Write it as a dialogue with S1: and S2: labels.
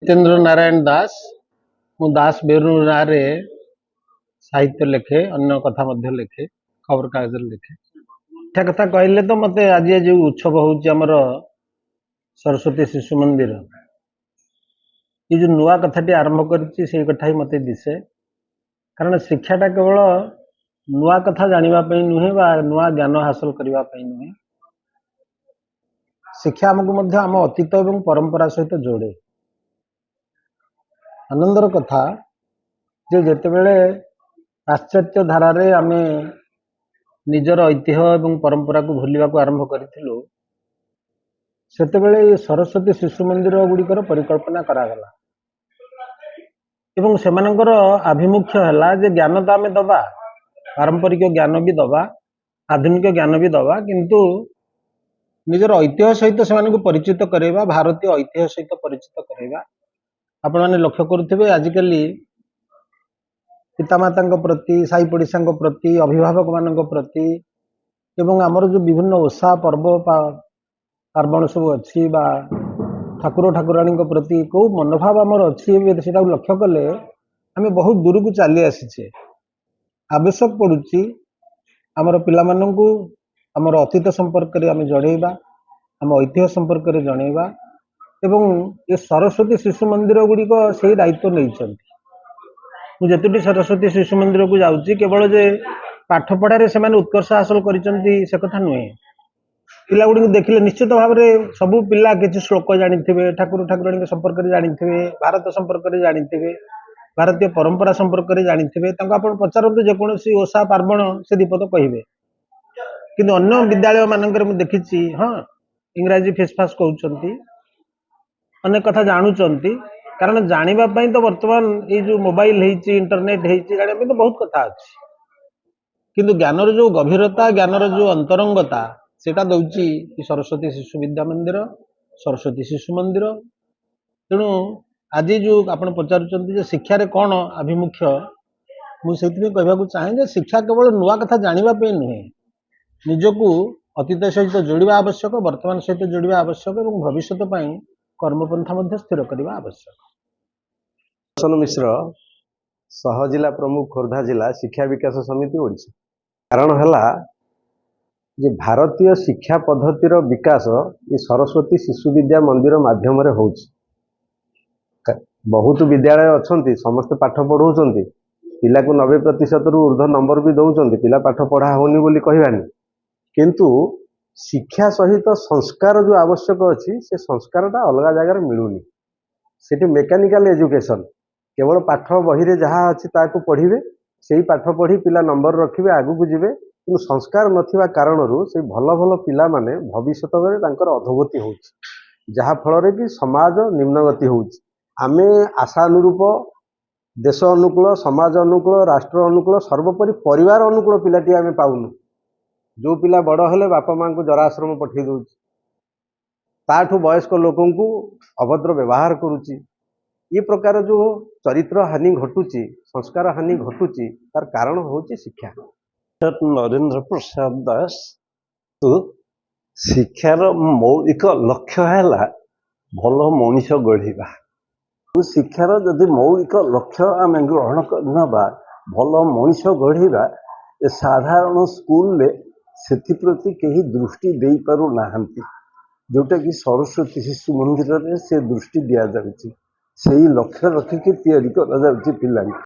S1: जितेन्द्र नारायण दास मु दास बेरू नारे साहित्य लिखे अन्य कथा मध्य लिखे खबर कागज लिखे एटा कथा कहले तो मते आज जो उत्सव होमर सरस्वती शिशु मंदिर ये जो नुआ कथाटी आरंभ कर कथा ही मत दिशे कारण शिक्षाटा केवल नुआ कथा जानापी नुहे नुआ ज्ञान हासिल करने नुहे शिक्षा आमको आम अतीत और परंपरा सहित जोड़े आनंदर कथा जे जेतेबेले पाश्चात्य धारा आम निजर ऐतिह्य और परंपरा को भूलने को आरंभ करूँ से सरस्वती शिशु मंदिर गुड़िकर परिकल्पना करागला एवं सेमानंकर आभिमुख्य है जे ज्ञान तो आम दबा पारंपरिक ज्ञान भी दबा आधुनिक ज्ञान भी दबा किंतु निजर ऐतिह्य सहित से परिचित करवा भारतीय ऐतिह्य सहित परिचित करवा आपण मैंने लक्ष्य करुवे आजिकल पितामाता प्रति साई पड़िशा प्रति अभिभावक मान प्रति एवं आमर जो विभिन्न ओषा पर्व पार्वण सब अच्छी ठाकुर ठाकुराणी प्रति कौ मनोभाव आमर अच्छी लक्ष्य कले आम बहुत दूर को चली आसीचे आवश्यक पड़ुची आमर पिला माननकु आमर अतीत संपर्क में आम जड़ेबा आम ऐतिह्य संपर्क में जणेबा एवं ये सरस्वती शिशु मंदिर गुड़िक से दायित्व नहीं मुझे सरस्वती शिशु मंदिर को जाऊँगी केवल जे पाठ पढ़ारे से उत्कर्ष हासिल कर कथा नुहे पिला गुड़ी देखिले निश्चित भाव में सबू पिला किसी श्लोक जानी ठाकुर ठाकुराणी संपर्क में जानी भारत संपर्क में जानी भारतीय परंपरा संपर्क में जानी आप पचारतु जेकोसी ओषा पार्वण से दीपद कहे कि अन्य विद्यालय मानक देखी हाँ इंग्राजी फेसफास कहते अनेक कथा जानूंट कारण जानापी तो बर्तमान ये जो मोबाइल इंटरनेट जानापी तो बहुत कथा अच्छी किंतु ज्ञानर जो गभीरता ज्ञानर जो अंतरंगता सेटा दौची सरस्वती शिशु विद्या मंदिर सरस्वती शिशु मंदिर तेणु आज जो आप पचार शिक्षा रे कौन आभिमुख्य मुझे कहवाक चाहे शिक्षा केवल नुआ कथा जानापी नुहे निजक अतीत सहित जोड़ा आवश्यक वर्तमान सहित जोड़ा आवश्यक और भविष्य कर्मपंथा स्थिर करने आवश्यक।
S2: मिश्र सहजिला प्रमुख खोर्धा जिला शिक्षा विकास समिति ओडिशा कारण है जे भारतीय शिक्षा पद्धतिर विकास ये सरस्वती शिशु विद्या मंदिर माध्यम हो बहुत विद्यालय अच्छा समस्ते पाठ पढ़ाऊँ पिला को 90% रु ऊर्ध्व नंबर भी दौरान पिला पाठ पढ़ा होनी बोली कहवानी किंतु शिक्षा सहित संस्कार जो आवश्यक अच्छी से संस्कारटा अलग जगार मिलूनी सेठी मेकानिकल एजुकेशन केवल पाठ बही रे जहाँ अच्छी ताकू पढ़े से पाठ पढ़ी पिला नंबर रखिए आगू को जीवे कि संस्कार नथिबा कारणरू से भल भल पिला माने भविष्यत में तांकर अधोगति हो जहा फल कि समाज निम्नगति हो आमे आशा अनुरूप देश अनुकूल समाज अनुकूल राष्ट्र अनुकूल सर्वोपरि परिवार अनुकूल पिलाटी आमे पाउनु जो पिला बड़ हेले बापा माँ को जराश्रम पठे दौर ताठू वयस्क लोक अभद्र व्यवहार करुच्ची ये प्रकार जो चरित्र हानि घटुची संस्कार हानि घटुची तार कारण होची शिक्षा।
S3: नरेंद्र प्रसाद दास तो शिक्षार मौलिक लक्ष्य है भल मनीष गढ़ा शिक्षार जदि मौलिक लक्ष्य आम ग्रहण करनबा भल मनीष गढ़ा साधारण स्कूल सेप्रति कहीं दृष्टि दे पारु नाहंती जोटा कि सरस्वती शिशु मंदिर में से दृष्टि दि जाउची लक्ष्य रखिकी तैयारी करा जाउची पिला।